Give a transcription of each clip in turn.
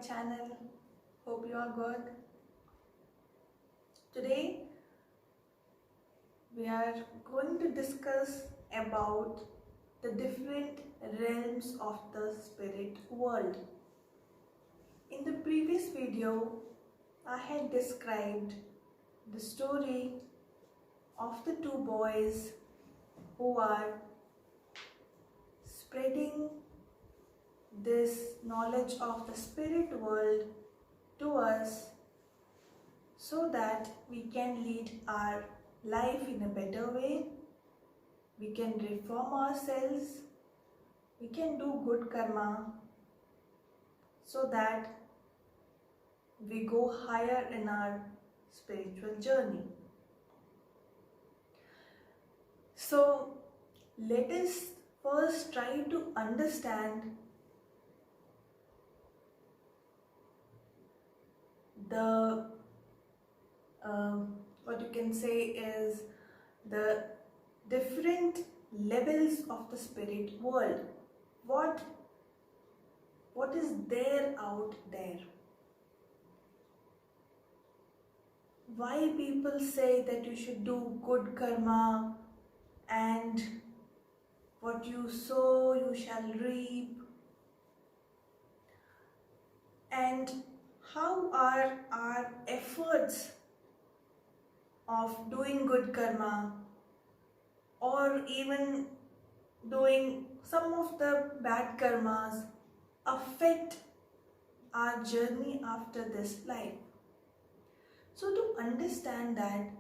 channel. Hope you are good. Today we are going to discuss about the different realms of the spirit world. In the previous video, I had described the story of the two boys who are spreading this knowledge of the spirit world to us so that we can lead our life in a better way, we can reform ourselves, we can do good karma so that we go higher in our spiritual journey. So let us first try to understand the what you can say is the different levels of the spirit world. What is there out there? Why people say that you should do good karma and what you sow you shall reap, and how are our efforts of doing good karma or even doing some of the bad karmas affect our journey after this life. So to understand that,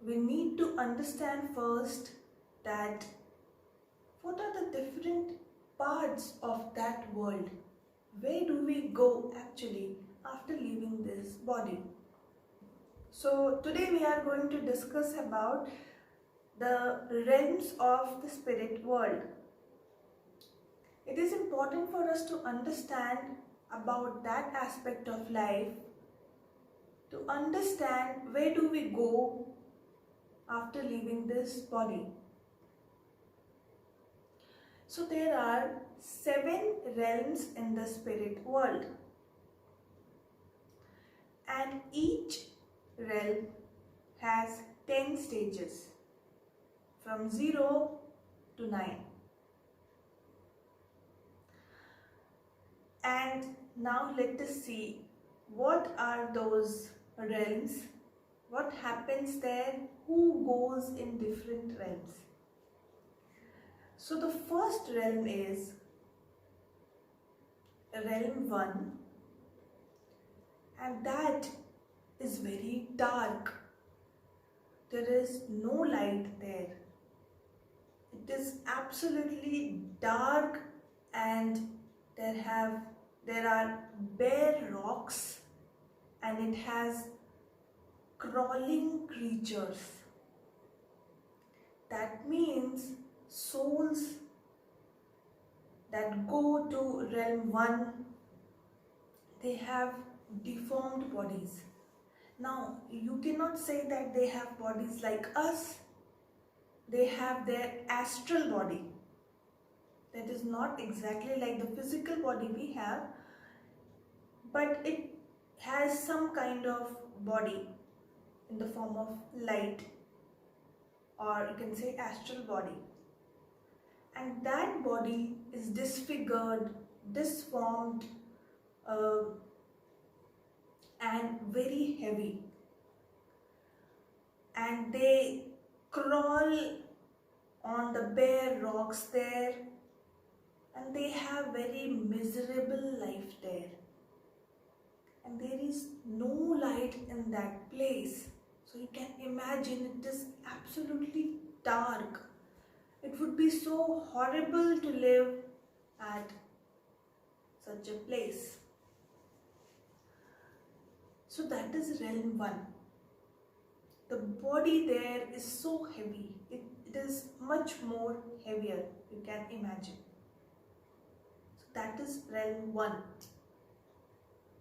we need to understand first that what are the different parts of that world. Where do we go actually after leaving this body? So today we are going to discuss about the realms of the spirit world. It is important for us to understand about that aspect of life, to understand where do we go after leaving this body. So there are 7 realms in the spirit world, and each realm has 10 stages from 0 to 9. And now let us see what are those realms, what happens there, who goes in different realms. So the first realm is realm 1, and that is very dark. There is no light there. It is absolutely dark, and there are bare rocks, and it has crawling creatures. That means souls that go to realm 1, they have deformed bodies. Now, you cannot say that they have bodies like us. They have their astral body. That is not exactly like the physical body we have, but it has some kind of body in the form of light, or you can say astral body. And that body is disfigured, disformed, and very heavy, and they crawl on the bare rocks there, and they have very miserable life there, and there is no light in that place. So you can imagine it is absolutely dark. It would be so horrible to live at such a place. So that is realm 1. The body there is so heavy. It is much more heavier, you can imagine. So that is realm 1.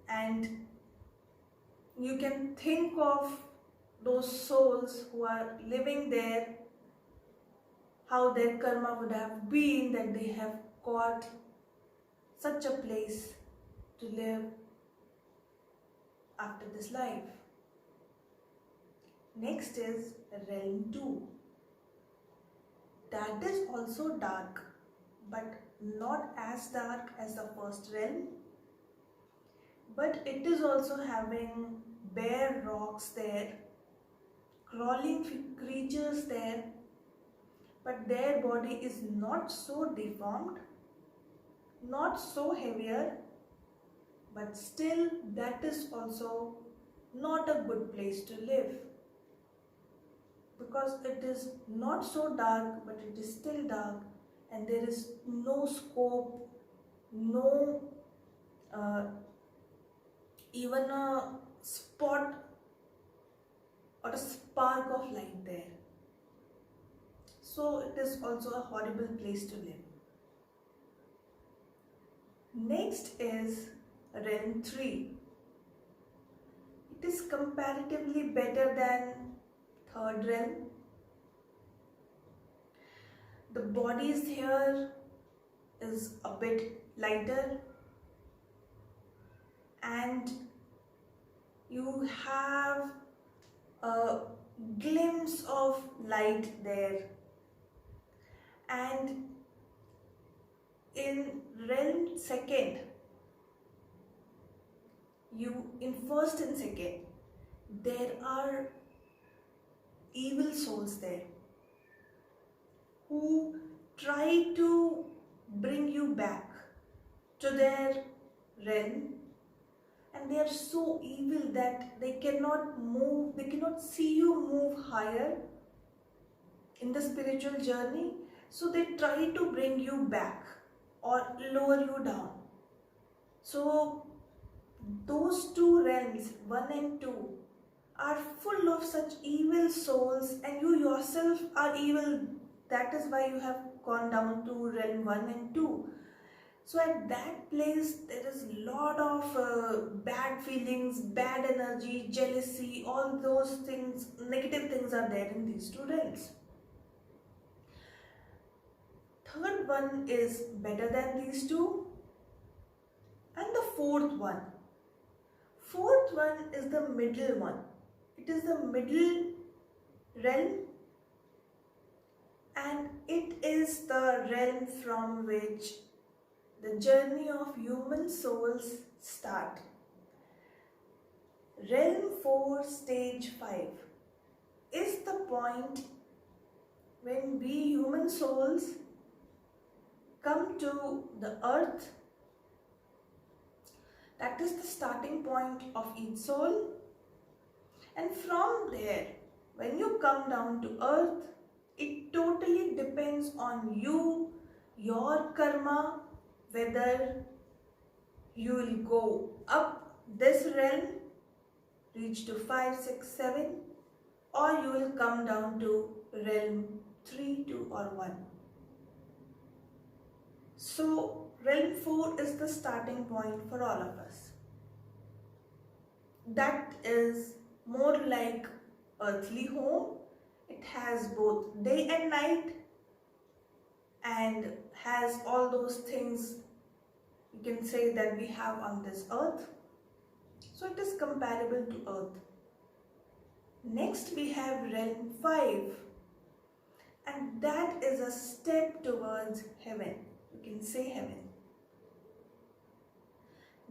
And you can think of those souls who are living there, how their karma would have been that they have got such a place to live after this life. Next is realm 2. That is also dark, but not as dark as the first realm. But it is also having bare rocks there, crawling creatures there, but their body is not so deformed, not so heavier, but still that is also not a good place to live, because it is not so dark but it is still dark, and there is no scope, no even a spot or a spark of light there. So it is also a horrible place to live. Next is realm 3. It is comparatively better than third realm. The bodies here is a bit lighter, and you have a glimpse of light there. And in realm second, in first and second, there are evil souls there who try to bring you back to their realm, and they are so evil that they cannot move, they cannot see you move higher in the spiritual journey, so they try to bring you back or lower you down. So those two realms, 1 and 2, are full of such evil souls, and you yourself are evil. That is why you have gone down to realm 1 and 2. So at that place there is a lot of bad feelings, bad energy, jealousy, all those things, negative things are there in these two realms. Third one is better than these two. And the fourth one. Fourth one is the middle one. It is the middle realm, and it is the realm from which the journey of human souls start. Realm 4, stage 5 is the point when we human souls come to the earth. That is the starting point of each soul. And from there, when you come down to earth, it totally depends on you, your karma, whether you will go up this realm, reach to 5, 6, 7, or you will come down to realm 3, 2 or 1. So realm 4 is the starting point for all of us. That is more like earthly home. It has both day and night, and has all those things you can say that we have on this earth. So it is comparable to earth. Next we have realm 5, and that is a step towards heaven. You can say heaven.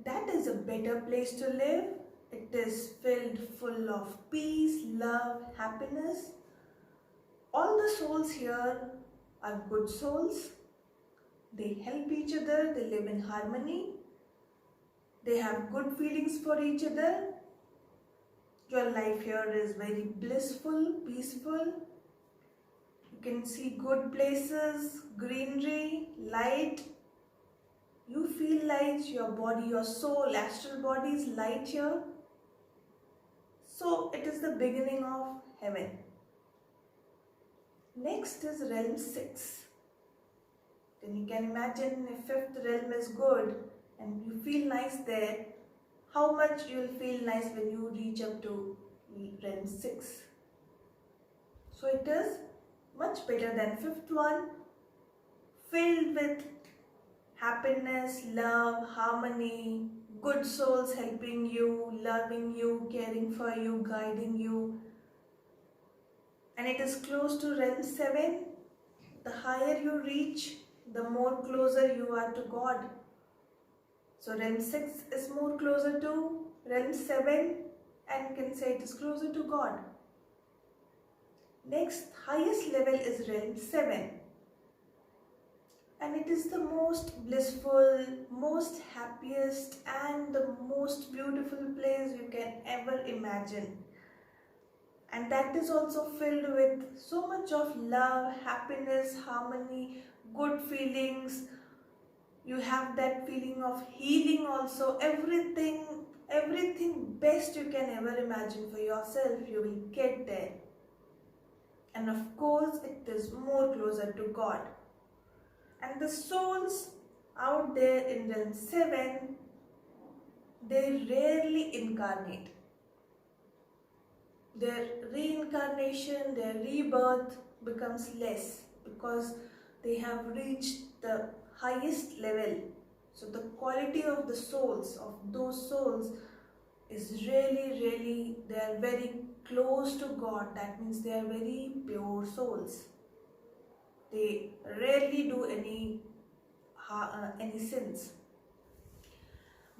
That is a better place to live. It is filled full of peace, love, happiness. All the souls here are good souls. They help each other, they live in harmony. They have good feelings for each other. Your life here is very blissful, peaceful. You can see good places, greenery, light. You feel light, your body, your soul, astral body is light here. So it is the beginning of heaven. Next is realm 6. Then you can imagine if 5th realm is good and you feel nice there, how much you will feel nice when you reach up to realm 6. So it is much better than 5th one, filled with happiness, love, harmony, good souls helping you, loving you, caring for you, guiding you. And it is close to realm 7. The higher you reach, the more closer you are to God. So realm 6 is more closer to realm 7, and can say it is closer to God. Next highest level is realm 7. And it is the most blissful, most happiest and the most beautiful place you can ever imagine. And that is also filled with so much of love, happiness, harmony, good feelings. You have that feeling of healing also. Everything best you can ever imagine for yourself, you will get there. And of course, it is more closer to God. And the souls out there in realm 7, they rarely incarnate. Their reincarnation, their rebirth becomes less because they have reached the highest level. So the quality of the souls, of those souls, is really, they are very close to God. That means they are very pure souls. They rarely do any sins.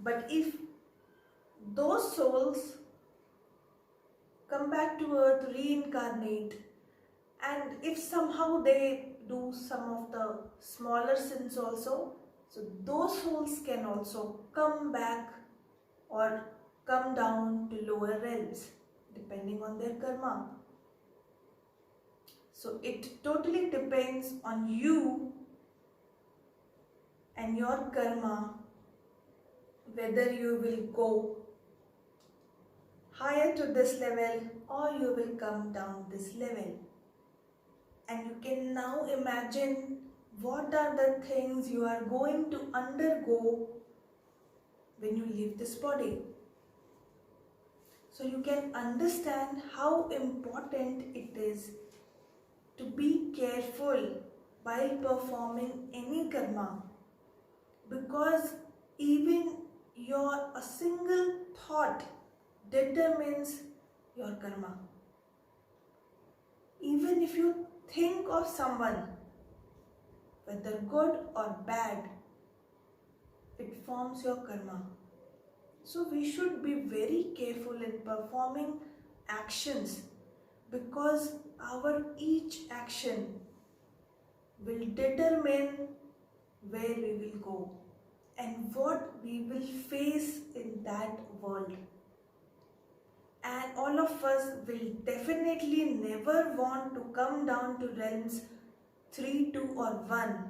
But if those souls come back to earth, reincarnate, and if somehow they do some of the smaller sins also, so those souls can also come back or come down to lower realms depending on their karma. So it totally depends on you and your karma whether you will go higher to this level or you will come down this level. And you can now imagine what are the things you are going to undergo when you leave this body. So you can understand how important it is to be careful while performing any karma, because even a single thought determines your karma. Even if you think of someone, whether good or bad, it forms your karma. So we should be very careful in performing actions, because our each action will determine where we will go and what we will face in that world. And all of us will definitely never want to come down to realms 3, 2 or 1,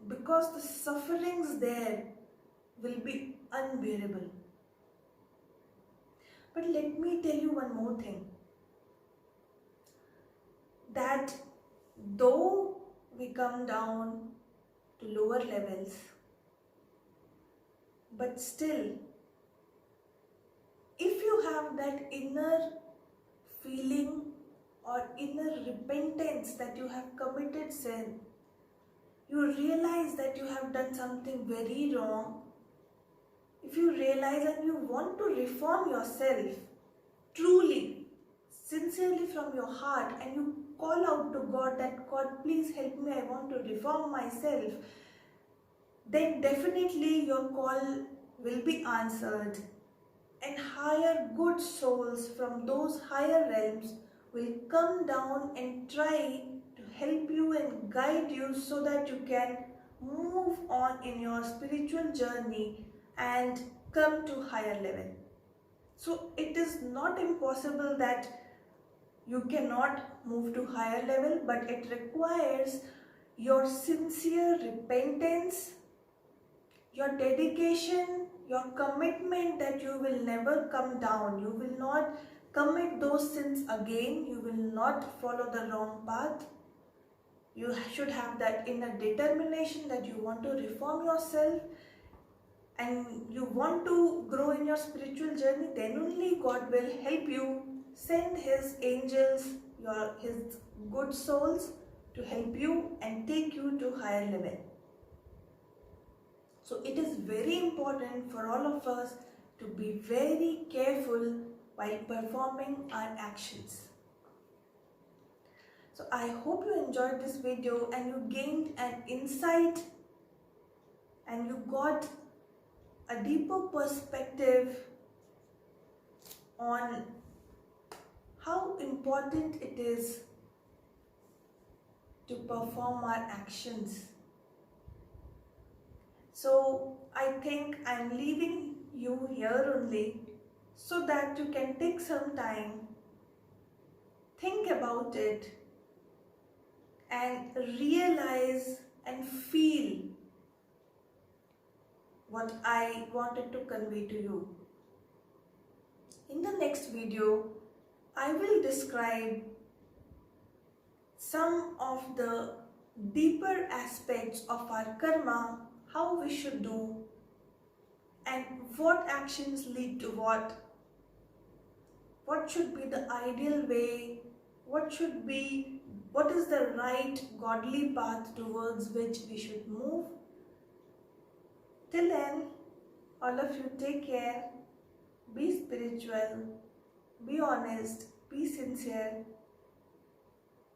because the sufferings there will be unbearable. But let me tell you one more thing, that though we come down to lower levels, but still, if you have that inner feeling or inner repentance that you have committed sin, you realize that you have done something very wrong, if you realize and you want to reform yourself truly, sincerely from your heart, and you call out to God that God, please help me, I want to reform myself, then definitely your call will be answered, and higher good souls from those higher realms will come down and try to help you and guide you so that you can move on in your spiritual journey and come to higher level. So it is not impossible that you cannot move to higher level, but it requires your sincere repentance, your dedication, your commitment that you will never come down, you will not commit those sins again, you will not follow the wrong path. You should have that inner determination that you want to reform yourself and you want to grow in your spiritual journey. Then only God will help you, send His angels, His good souls to help you and take you to higher level. So it is very important for all of us to be very careful while performing our actions. So I hope you enjoyed this video and you gained an insight and you got a deeper perspective on how important it is to perform our actions. So I think I'm leaving you here only so that you can take some time, think about it and realize and feel what I wanted to convey to you. In the next video, I will describe some of the deeper aspects of our karma, how we should do, and what actions lead to what should be the ideal way, what is the right godly path towards which we should move. Till then, all of you take care, be spiritual, be honest, be sincere.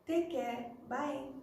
Take care. Bye.